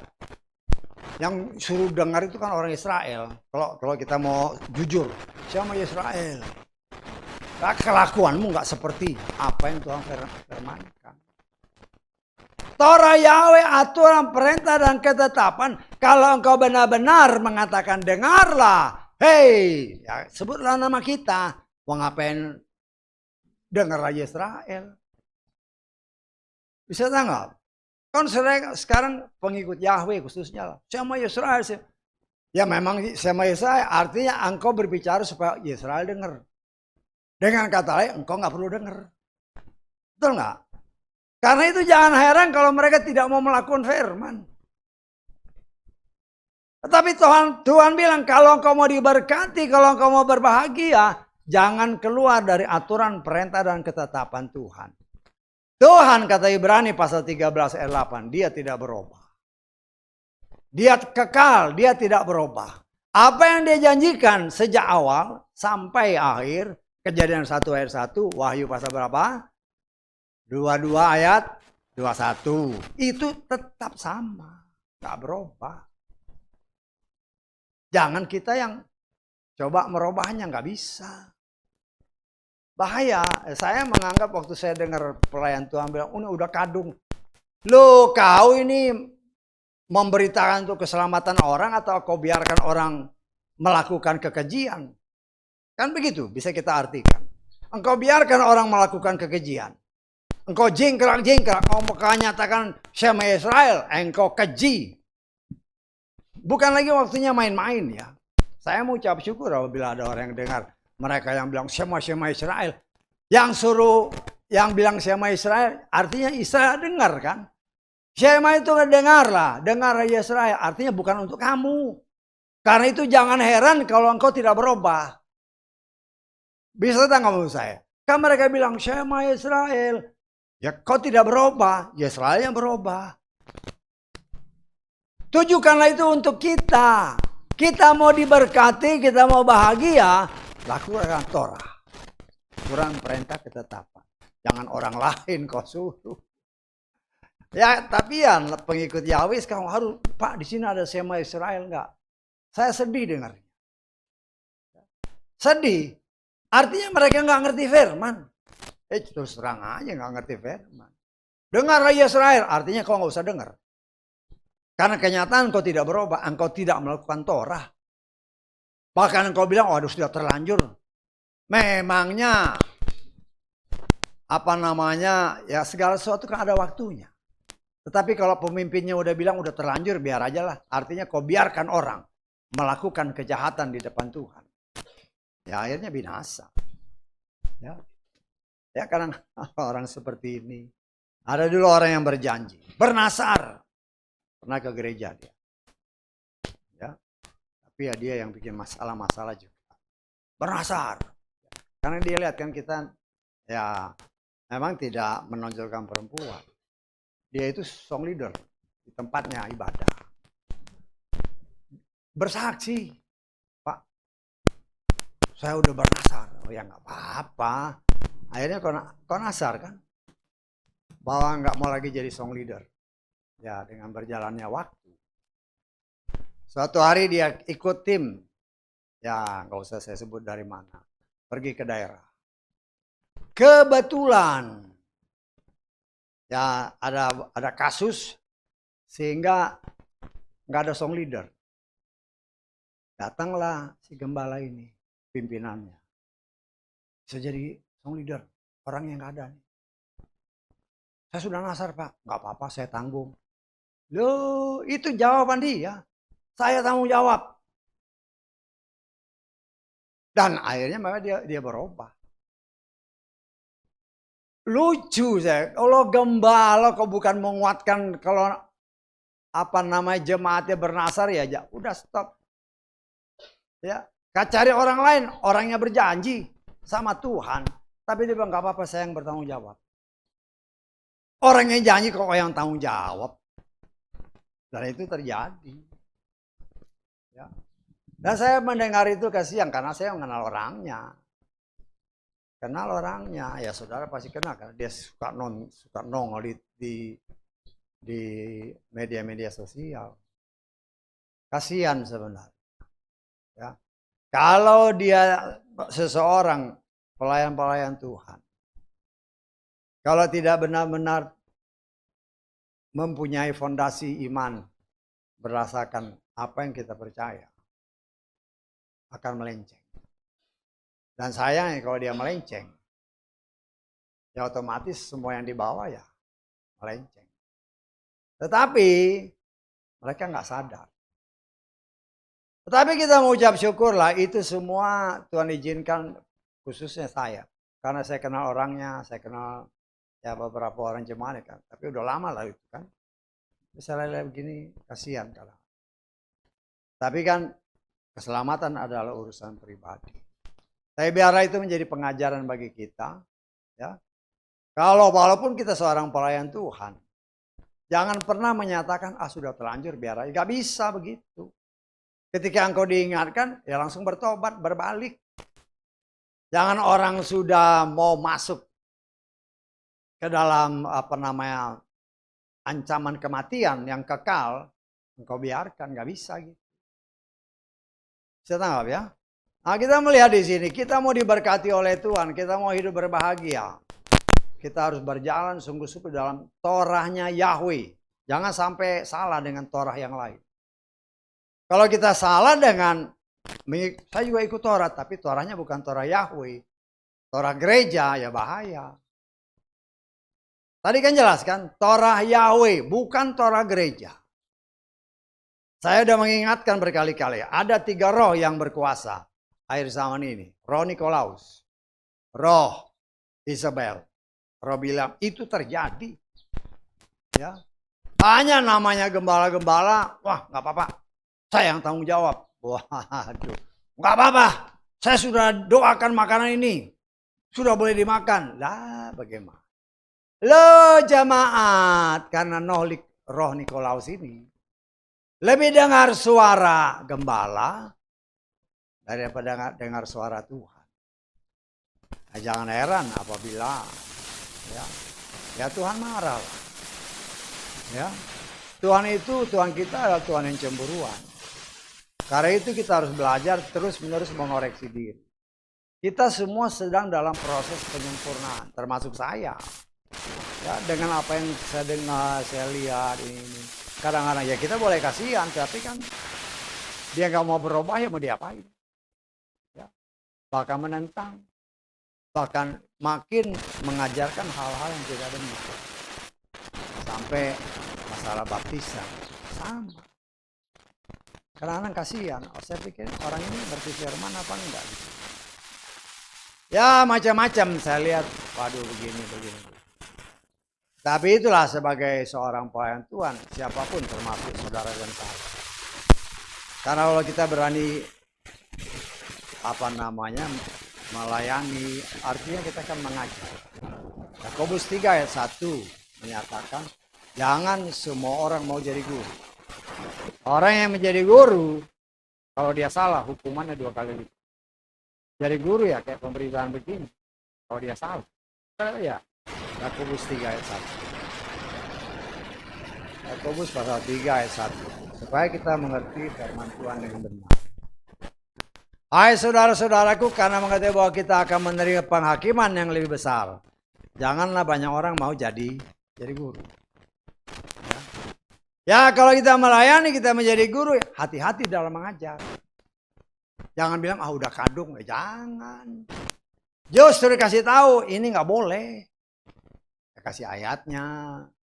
Yang suruh dengar itu kan orang Israel. Kalau kita mau jujur, Shema Yisrael. Nah, kelakuanmu enggak seperti apa yang Tuhan firmankan. Torah Yahweh, aturan, perintah, dan ketetapan. Kalau engkau benar-benar mengatakan dengarlah. Hei, ya, sebutlah nama kita. Mau ngapain dengar aja Israel. Bisa tangkap? Kan sekarang pengikut Yahweh khususnya. Shema Yisrael. Ya memang Shema Yisrael artinya engkau berbicara supaya Yisrael dengar. Dengan kata lain engkau nggak perlu dengar. Betul nggak? Karena itu jangan heran kalau mereka tidak mau melakukan firman. Tetapi Tuhan bilang kalau engkau mau diberkati, kalau engkau mau berbahagia, jangan keluar dari aturan, perintah, dan ketetapan Tuhan. Tuhan kata Ibrani pasal 13 ayat 8, dia tidak berubah. Dia kekal, dia tidak berubah. Apa yang dia janjikan sejak awal sampai akhir, Kejadian 1 ayat 1, Wahyu pasal berapa? 22 ayat 21. Itu tetap sama, gak berubah. Jangan kita yang coba merubahnya, gak bisa. Bahaya. Saya menganggap waktu saya dengar pelayan Tuhan bilang, udah kadung. Loh, kau ini memberitakan untuk keselamatan orang atau kau biarkan orang melakukan kekejian? Kan begitu bisa kita artikan. Engkau biarkan orang melakukan kekejian. Engkau jingkrak-jingkrak, engkau nyatakan Shema Israel, engkau keji. Bukan lagi waktunya main-main ya. Saya mau ucap syukur apabila ada orang yang dengar. Mereka yang bilang Shema Israel. Yang bilang Shema Israel, artinya Israel dengar kan. Shema itu dengarlah, dengar Israel. Artinya bukan untuk kamu. Karena itu jangan heran kalau engkau tidak berubah. Bisa tak kamu saya? Kan mereka bilang Shema Israel. Ya kau tidak berubah, Israel yang berubah. Tujukanlah itu untuk kita. Kita mau diberkati, kita mau bahagia, lakukan Torah. Aturan, perintah, ketetapan. Jangan orang lain kau suruh. Ya, tapi ya pengikut Yahweh sekarang harus, Pak di sini ada Shema Israel enggak? Saya sedih dengarnya. Sedih. Artinya mereka enggak ngerti firman. Terus terang aja enggak ngerti firman. Dengar Israel, artinya kau enggak usah dengar. Karena kenyataan kau tidak berubah, engkau tidak melakukan Torah. Bahkan engkau bilang, waduh sudah terlanjur. Memangnya ya segala sesuatu kan ada waktunya. Tetapi kalau pemimpinnya udah bilang udah terlanjur, biar aja lah. Artinya kau biarkan orang melakukan kejahatan di depan Tuhan. Ya akhirnya binasa. Ya karena orang seperti ini. Ada dulu orang yang berjanji, bernasar. Pernah ke gereja dia. Ya. Tapi ya dia yang bikin masalah-masalah juga. Bernasar. Karena dia lihat kan kita ya memang tidak menonjolkan perempuan. Dia itu song leader di tempatnya ibadah. Bersaksi, Pak, saya udah bernasar. Oh ya nggak apa-apa. Akhirnya kau nasar kan, bahwa nggak mau lagi jadi song leader. Ya dengan berjalannya waktu. Suatu hari dia ikut tim. Ya nggak usah saya sebut dari mana. Pergi ke daerah. Kebetulan ya ada kasus sehingga nggak ada song leader. Datanglah si gembala ini, pimpinannya. Bisa jadi song leader, orang yang nggak ada nih. Saya sudah nasar Pak, nggak apa-apa saya tanggung. Loh itu jawaban dia, saya tanggung jawab. Dan akhirnya maka dia berubah. Lucu saya, kalau gembala kok bukan menguatkan kalau apa namanya jemaatnya bernasar ya, udah stop. Ya, cari orang lain, orangnya berjanji sama Tuhan, tapi dia bilang nggak apa-apa, saya yang bertanggung jawab. Orangnya janji kok yang tanggung jawab, dan itu terjadi. Ya. Dan saya mendengar itu kasihan karena saya mengenal orangnya. Kenal orangnya, ya saudara pasti kenal karena dia suka nongol di media-media sosial. Kasihan sebenarnya. Ya. Kalau dia seseorang pelayan-pelayan Tuhan, kalau tidak benar-benar mempunyai fondasi iman berdasarkan apa yang kita percaya, akan melenceng. Dan sayangnya kalau dia melenceng, ya otomatis semua yang dibawa ya melenceng. Tetapi mereka nggak sadar. Tetapi kita mengucap syukurlah itu semua Tuhan izinkan, khususnya saya. Karena saya kenal orangnya, saya kenal ya beberapa orang jemaat kan. Tapi udah lama lah itu kan. Misalnya begini kasihan kalau. Tapi kan keselamatan adalah urusan pribadi. Tapi biarlah itu menjadi pengajaran bagi kita. Ya. Kalau walaupun kita seorang pelayan Tuhan, jangan pernah menyatakan sudah terlanjur biar aja. Gak bisa begitu. Ketika engkau diingatkan, ya langsung bertobat, berbalik. Jangan orang sudah mau masuk ke dalam ancaman kematian yang kekal, engkau biarkan, nggak bisa gitu. Bisa tanggap ya? Nah kita melihat di sini, kita mau diberkati oleh Tuhan, kita mau hidup berbahagia. Kita harus berjalan sungguh-sungguh dalam Torahnya Yahweh. Jangan sampai salah dengan Torah yang lain. Kalau kita salah dengan, saya juga ikut Torah, tapi Torahnya bukan Torah Yahweh. Torah gereja, ya bahaya. Tadi kan jelas kan, Torah Yahweh, bukan Torah gereja. Saya sudah mengingatkan berkali-kali, ada 3 roh yang berkuasa akhir zaman ini. Roh Nikolaus, roh Isabel, roh Bilam, itu terjadi. Ya. Hanya namanya gembala-gembala, wah nggak apa-apa. Saya yang tanggung jawab. Waduh, nggak apa-apa. Saya sudah doakan makanan ini. Sudah boleh dimakan. Lah bagaimana? Lo jemaat. Karena roh Nikolaus ini. Lebih dengar suara gembala. Daripada dengar suara Tuhan. Nah, jangan heran apabila. Ya Tuhan marah. Ya. Tuhan kita adalah Tuhan yang cemburuan. Karena itu kita harus belajar terus-menerus mengoreksi diri. Kita semua sedang dalam proses penyempurnaan, termasuk saya. Ya, dengan apa yang saya dengar, saya lihat ini. Kadang-kadang ya kita boleh kasihan, tapi kan dia nggak mau berubah ya mau diapain? Ya, bahkan menentang, bahkan makin mengajarkan hal-hal yang tidak benar. Sampai masalah baptisan sama. Kadang-kadang kasihan, saya pikir orang ini berarti firman apa enggak gitu. Ya macam-macam saya lihat, waduh begini. Tapi itulah sebagai seorang pelayan Tuhan, siapapun termasuk saudara dan saya. Karena kalau kita berani melayani, artinya kita akan mengajar. Yakobus 3 ayat 1 menyatakan, jangan semua orang mau jadi guru. Orang yang menjadi guru, kalau dia salah, hukumannya 2 kali lipat. Jadi guru ya kayak pemberitaan begini. Kalau dia salah, ya Yakobus 3 ayat 1. Yakobus pasal 3 ayat 1. Supaya kita mengerti firman Tuhan yang benar. Hai saudara-saudaraku, karena mengerti bahwa kita akan menerima penghakiman yang lebih besar. Janganlah banyak orang mau jadi guru. Ya kalau kita melayani, kita menjadi guru, hati-hati dalam mengajar. Jangan bilang, udah kadung. Jangan. Justru kasih tahu, ini nggak boleh. Ya, kasih ayatnya.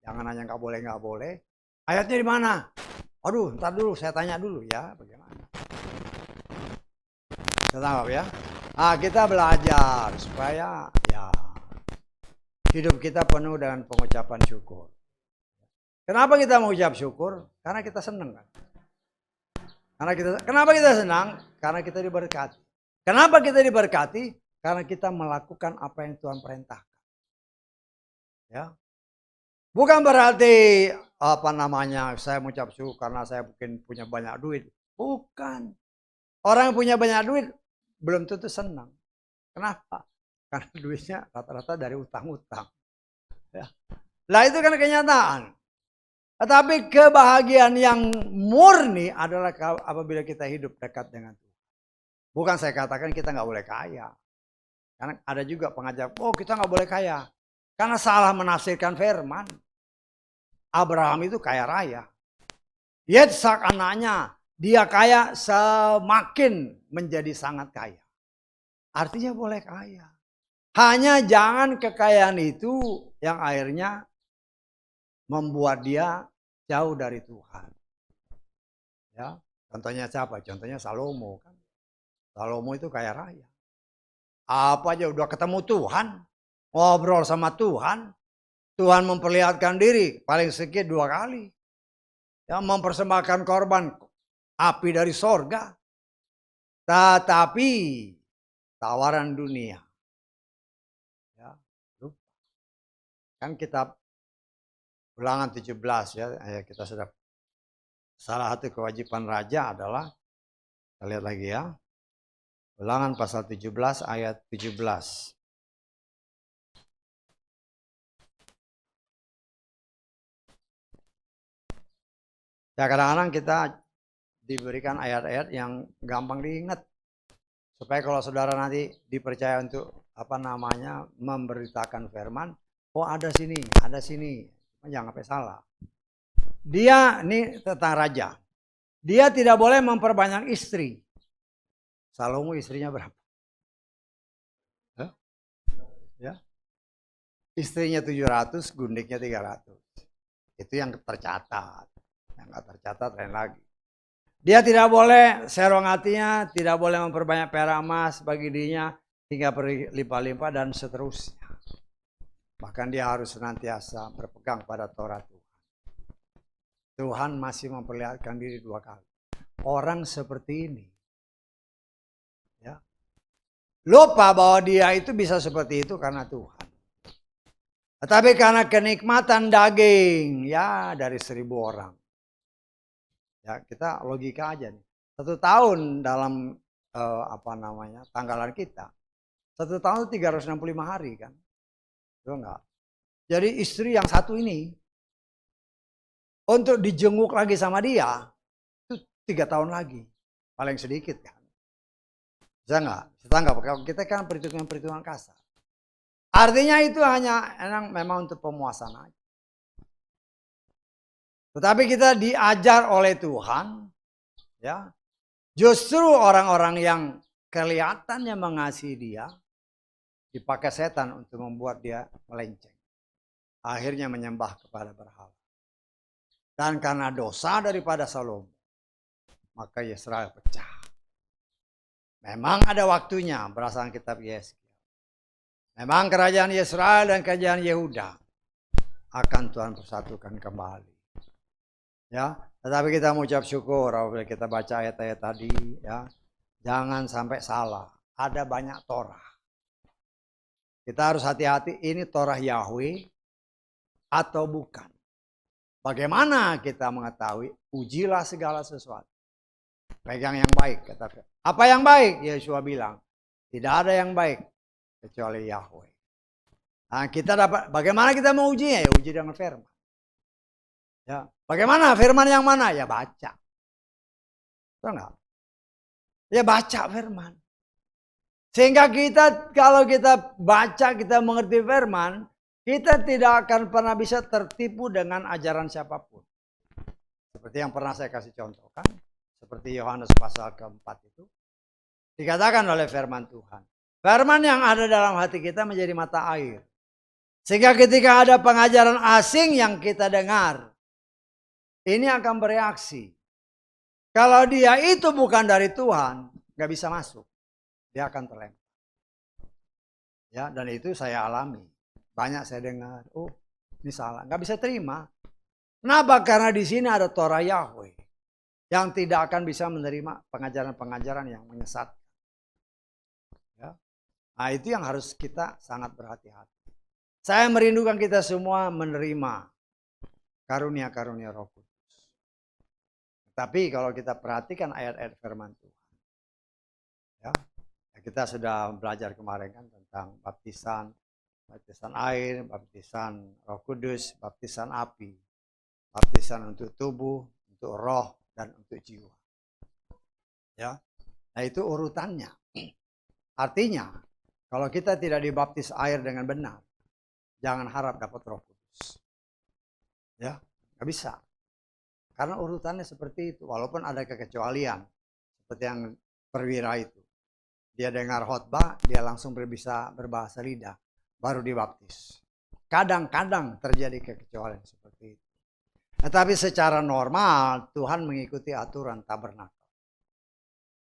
Jangan hanya nggak boleh. Ayatnya di mana? Aduh, ntar dulu, saya tanya dulu ya, bagaimana. Kita tangkap ya. Kita belajar supaya ya hidup kita penuh dengan pengucapan syukur. Kenapa kita mengucap syukur? Karena kita senang kan. Kenapa kita senang? Karena kita diberkati. Kenapa kita diberkati? Karena kita melakukan apa yang Tuhan perintahkan. Ya. Bukan berarti saya mengucap syukur karena saya mungkin punya banyak duit. Bukan. Orang yang punya banyak duit belum tentu senang. Kenapa? Karena duitnya rata-rata dari utang-utang. Ya. Nah itu kan kenyataan. Tetapi kebahagiaan yang murni adalah apabila kita hidup dekat dengan Tuhan. Bukan saya katakan kita nggak boleh kaya. Karena ada juga pengajar, kita nggak boleh kaya. Karena salah menafsirkan firman. Abraham itu kaya raya. Yitzhak anaknya, dia kaya semakin menjadi sangat kaya. Artinya boleh kaya. Hanya jangan kekayaan itu yang akhirnya membuat dia jauh dari Tuhan. Ya, contohnya siapa? Contohnya Salomo kan. Salomo itu kaya raya. Apa aja udah ketemu Tuhan, ngobrol sama Tuhan, Tuhan memperlihatkan diri paling sedikit 2 kali. Ya, mempersembahkan korban api dari sorga. Tetapi tawaran dunia. Ya, kan kitab Ulangan 17 ya, kita sudah salah satu kewajiban raja adalah, kita lihat lagi ya. Ulangan pasal 17 ayat 17. Ya kadang-kadang kita diberikan ayat-ayat yang gampang diingat. Supaya kalau saudara nanti dipercaya untuk memberitakan firman, ada sini, ada sini. Jangan sampai salah. Dia ini tentang raja. Dia tidak boleh memperbanyak istri. Salomo istrinya berapa? Ya. Istrinya 700, gundiknya 300. Itu yang tercatat. Yang nggak tercatat lain lagi. Dia tidak boleh, serong hatinya, tidak boleh memperbanyak perak emas bagi dirinya hingga berlimpah-limpah dan seterusnya. Bahkan dia harus senantiasa berpegang pada Taurat Tuhan. Tuhan masih memperlihatkan diri 2 kali. Orang seperti ini ya, lupa bahwa dia itu bisa seperti itu karena Tuhan. Tetapi karena kenikmatan daging ya dari 1000 orang. Ya, kita logika aja nih. 1 tahun dalam tanggalan kita. 1 tahun 365 hari kan. Itu enggak. Jadi istri yang satu ini untuk dijenguk lagi sama dia itu 3 tahun lagi. Paling sedikit kan. Bisa enggak? Kita enggak, kita kan perhitungan kasar. Artinya itu hanya memang untuk pemuasan aja. Tetapi kita diajar oleh Tuhan, ya. Justru orang-orang yang kelihatannya mengasihi dia, dipakai setan untuk membuat dia melenceng. Akhirnya menyembah kepada berhala. Dan karena dosa daripada Salomo, maka Israel pecah. Memang ada waktunya berdasarkan kitab Yeskiel. Memang kerajaan Israel dan kerajaan Yehuda akan Tuhan persatukan kembali. Ya, tetapi kita mengucap syukur apabila kita baca ayat-ayat tadi ya. Jangan sampai salah. Ada banyak Torah. Kita harus hati-hati, ini Torah Yahweh atau bukan. Bagaimana kita mengetahui? Ujilah segala sesuatu. Pegang yang baik, kata. Apa yang baik? Yesus bilang, tidak ada yang baik kecuali Yahweh. Nah, kita dapat, bagaimana kita mau ujinya? Ya uji dengan firman. Ya, bagaimana firman yang mana? Ya baca. Betul enggak? Ya baca firman. Sehingga kita, kalau kita baca, kita mengerti firman, kita tidak akan pernah bisa tertipu dengan ajaran siapapun. Seperti yang pernah saya kasih contoh kan. Seperti Yohanes pasal keempat itu. Dikatakan oleh firman Tuhan. Firman yang ada dalam hati kita menjadi mata air. Sehingga ketika ada pengajaran asing yang kita dengar, ini akan bereaksi. Kalau dia itu bukan dari Tuhan, gak bisa masuk. dia akan terlempar. Ya, dan itu saya alami. Banyak saya dengar, oh ini salah, nggak bisa terima. Kenapa? Karena di sini ada Torah Yahweh yang tidak akan bisa menerima pengajaran-pengajaran yang menyesatkan. Ya. Nah, itu yang harus kita sangat berhati-hati. Saya merindukan kita semua menerima karunia-karunia Roh Kudus. Tapi kalau kita perhatikan ayat-ayat firman Tuhan, ya, kita sudah belajar kemarin kan tentang baptisan air, baptisan Roh Kudus, baptisan api, baptisan untuk tubuh, untuk roh, dan untuk jiwa. Ya, nah itu urutannya. Artinya, kalau kita tidak dibaptis air dengan benar, jangan harap dapat Roh Kudus. Ya, nggak bisa. Karena urutannya seperti itu, walaupun ada kekecualian, seperti yang perwira itu. Dia dengar khotbah, dia langsung bisa berbahasa lidah, baru dibaptis. Kadang-kadang terjadi kekecualian seperti itu. Tetapi secara normal Tuhan mengikuti aturan tabernakel.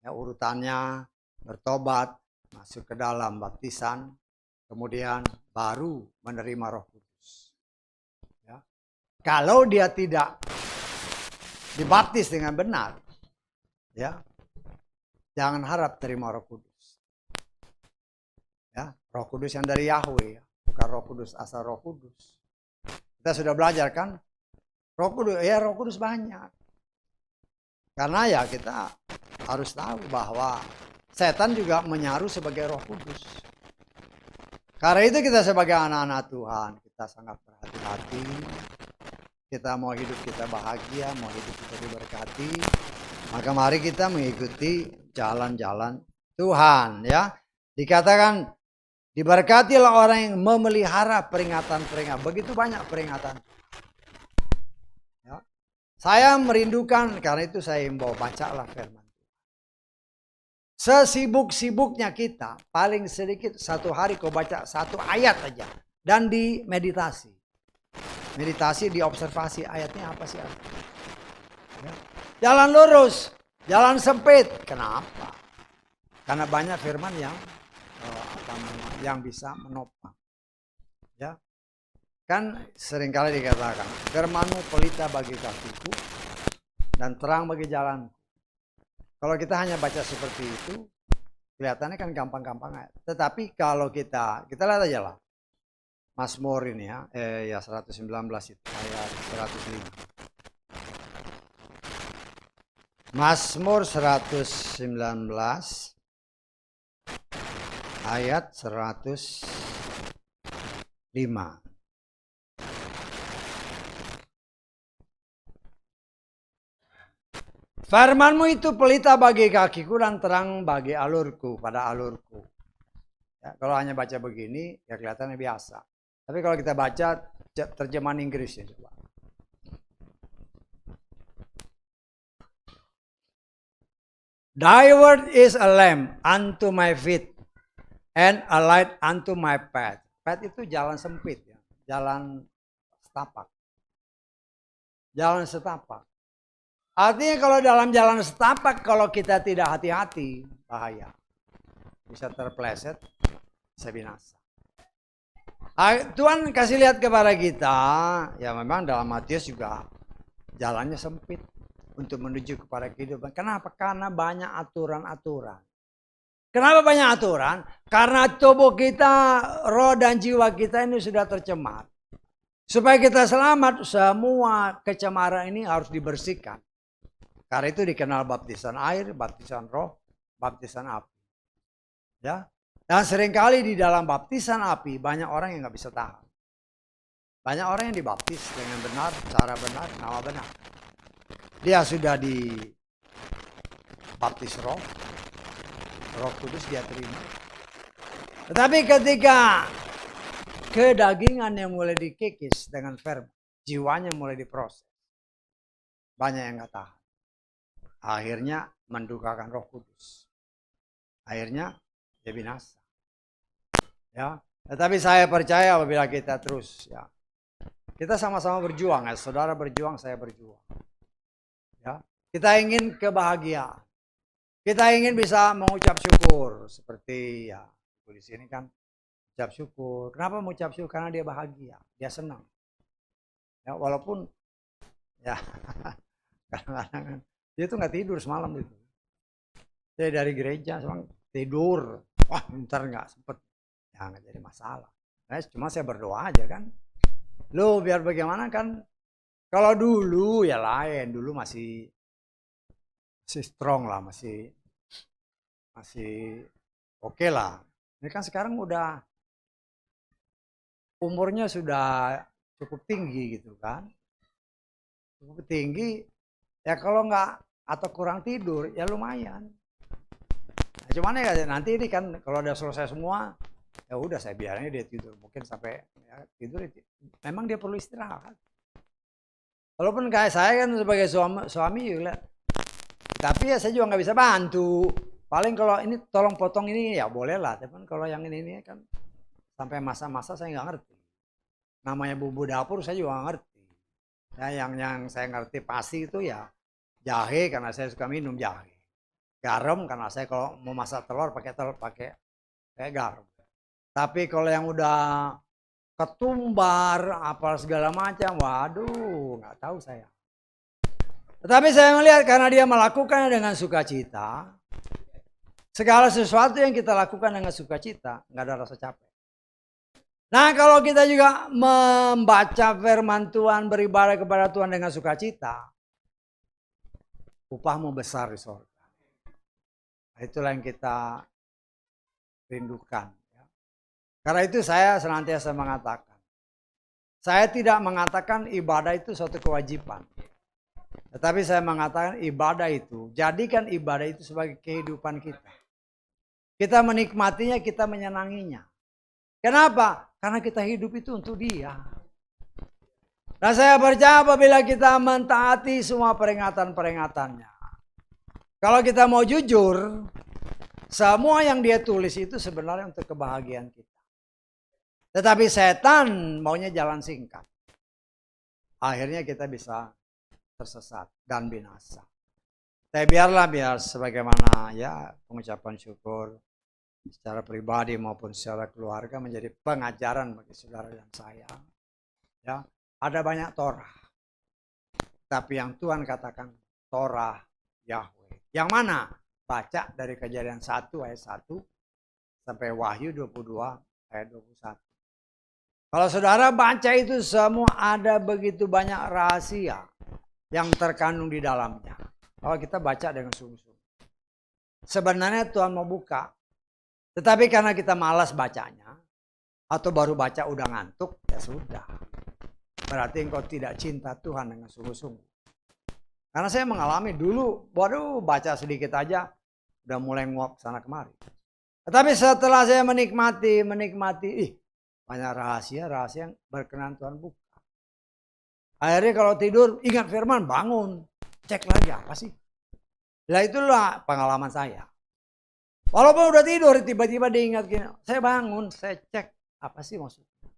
Ya, urutannya bertobat, masuk ke dalam baptisan, kemudian baru menerima Roh Kudus. Ya. Kalau dia tidak dibaptis dengan benar, ya, jangan harap terima Roh Kudus. Ya, Roh Kudus yang dari Yahweh, ya, bukan Roh Kudus asal Roh Kudus. Kita sudah belajar kan? Roh Kudus banyak. Karena ya kita harus tahu bahwa setan juga menyaru sebagai Roh Kudus. Karena itu kita sebagai anak-anak Tuhan, kita sangat berhati-hati. Kita mau hidup kita bahagia, mau hidup kita diberkati, maka mari kita mengikuti jalan-jalan Tuhan, ya. Dikatakan diberkatilah orang yang memelihara peringatan-peringatan. Begitu banyak peringatan. Ya. Saya merindukan, karena itu saya mau bacalah firman. Sesibuk-sibuknya kita, paling sedikit satu hari kau baca satu ayat aja. Dan di meditasi. Meditasi, diobservasi ayatnya apa sih artinya. Ya. Jalan lurus, jalan sempit. Kenapa? Karena banyak firman yang bisa menopang. Ya. Kan seringkali dikatakan, firman-Mu pelita bagi kakiku dan terang bagi jalanku. Kalau kita hanya baca seperti itu, kelihatannya kan gampang-gampang aja. Tetapi kalau kita lihat aja lah. Mazmur ini ya 119 itu ayat 105. Mazmur 119 ayat 105. Firman-Mu itu pelita bagi kakiku dan terang bagi alurku, pada alurku. Ya, kalau hanya baca begini, ya kelihatannya biasa. Tapi kalau kita baca terjemahan Inggrisnya coba. Thy word is a lamp unto my feet and a light unto my path. Path itu jalan sempit, ya. Jalan setapak. Jalan setapak. Artinya kalau dalam jalan setapak, kalau kita tidak hati-hati, bahaya. Bisa terpeleset, bisa binasa. Tuhan kasih lihat kepada kita, ya memang dalam Matius juga jalannya sempit untuk menuju kepada kehidupan. Kenapa? Karena banyak aturan-aturan. Kenapa banyak aturan? Karena tubuh kita, roh dan jiwa kita ini sudah tercemar. Supaya kita selamat, semua kecemaran ini harus dibersihkan. Karena itu dikenal baptisan air, baptisan roh, baptisan api. Ya. Dan seringkali di dalam baptisan api banyak orang yang nggak bisa tahan. Banyak orang yang dibaptis dengan benar, cara benar, nama benar. Dia sudah dibaptis roh, Roh Kudus dia terima. Tetapi ketika kedagingan yang mulai dikikis dengan firman, jiwanya mulai diproses, banyak yang nggak tahan. Akhirnya mendukakan Roh Kudus. Akhirnya dia binasa. Ya, tetapi saya percaya apabila kita terus, ya, kita sama-sama berjuang, ya, saudara berjuang, saya berjuang. Ya, kita ingin kebahagiaan. Kita ingin bisa mengucap syukur seperti ya di sini kan ucap syukur. Kenapa mengucap syukur? Karena dia bahagia, dia senang. Ya, walaupun ya kadang-kadang dia tuh nggak tidur semalam itu. Dia dari gereja semang tidur, wah ntar nggak sempet, ya nggak jadi masalah. Nah, cuma saya berdoa aja kan. Lo biar bagaimana kan? Kalau dulu ya lain, dulu masih strong lah, masih oke lah. Ini kan sekarang udah umurnya sudah cukup tinggi gitu kan. Cukup tinggi, ya kalau nggak atau kurang tidur ya lumayan. Nah, cuman ya nanti ini kan kalau udah selesai semua, ya udah saya biarnya dia tidur mungkin sampai ya, tidur. Memang dia perlu istirahat. Walaupun kayak saya kan sebagai suami juga, tapi ya saya juga nggak bisa bantu. Paling kalau ini tolong potong ini ya boleh lah, tapi kalau yang ini kan sampai masa-masa saya nggak ngerti. Namanya bumbu dapur saya juga nggak ngerti. Ya, yang saya ngerti pasti itu ya jahe karena saya suka minum jahe. Garam karena saya kalau mau masak telur pakai kayak garam. Tapi kalau yang udah ketumbar apa segala macam, waduh nggak tahu saya. Tetapi saya melihat karena dia melakukannya dengan sukacita, segala sesuatu yang kita lakukan dengan sukacita, nggak ada rasa capek. Nah kalau kita juga membaca firman Tuhan, beribadah kepada Tuhan dengan sukacita, upahmu besar di surga. Nah, itulah yang kita rindukan. Karena itu saya senantiasa mengatakan, saya tidak mengatakan ibadah itu suatu kewajiban. Tetapi saya mengatakan ibadah itu, jadikan ibadah itu sebagai kehidupan kita. Kita menikmatinya, kita menyenanginya. Kenapa? Karena kita hidup itu untuk Dia. Nah saya percaya apabila kita mentaati semua peringatan-peringatannya. Kalau kita mau jujur, semua yang Dia tulis itu sebenarnya untuk kebahagiaan kita. Tetapi setan maunya jalan singkat. Akhirnya kita bisa tersesat dan binasa. Tapi biar sebagaimana ya pengucapan syukur secara pribadi maupun secara keluarga menjadi pengajaran bagi saudara dan saya. Ya, ada banyak Torah. Tapi yang Tuhan katakan Torah Yahweh. Yang mana? Baca dari Kejadian 1 ayat 1 sampai Wahyu 22 ayat 21. Kalau saudara baca itu semua ada begitu banyak rahasia yang terkandung di dalamnya. Kalau kita baca dengan sungguh-sungguh. Sebenarnya Tuhan mau buka. Tetapi karena kita malas bacanya. Atau baru baca udah ngantuk. Ya sudah. Berarti engkau tidak cinta Tuhan dengan sungguh-sungguh. Karena saya mengalami dulu. Waduh baca sedikit aja. Udah mulai nguap sana kemari. Tetapi setelah saya menikmati. Banyak rahasia yang berkenan Tuhan buka. Akhirnya kalau tidur ingat firman bangun. Cek lagi apa sih. Nah itulah pengalaman saya. Walaupun udah tidur tiba-tiba diingat gini. Saya bangun, saya cek apa sih maksudnya.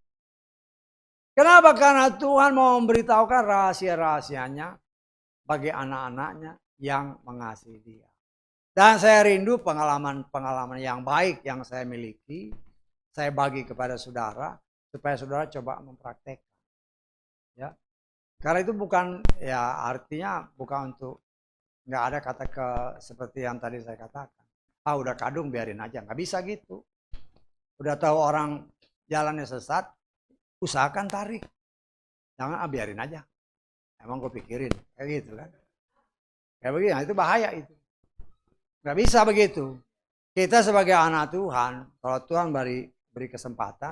Kenapa? Karena Tuhan mau memberitahukan rahasia-rahasianya bagi anak-anaknya yang mengasihi Dia. Dan saya rindu pengalaman-pengalaman yang baik yang saya miliki. Saya bagi kepada saudara supaya saudara coba mempraktekkan. Ya. Karena itu bukan ya artinya bukan untuk nggak ada kata seperti yang tadi saya katakan. Udah kadung biarin aja, nggak bisa gitu. Udah tahu orang jalannya sesat, usahakan tarik. Jangan biarin aja. Emang gue pikirin kayak gitu kan. Kayak begini, nah, itu bahaya itu. Nggak bisa begitu. Kita sebagai anak Tuhan, kalau Tuhan beri kesempatan,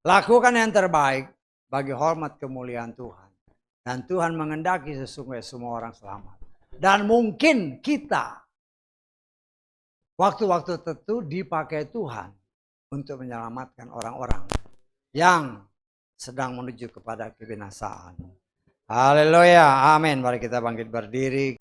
lakukan yang terbaik bagi hormat kemuliaan Tuhan. Dan Tuhan mengendaki sesungguhnya semua orang selamat. Dan mungkin kita waktu-waktu tertentu dipakai Tuhan untuk menyelamatkan orang-orang yang sedang menuju kepada kebinasaan. Haleluya, amin. Mari kita bangkit berdiri.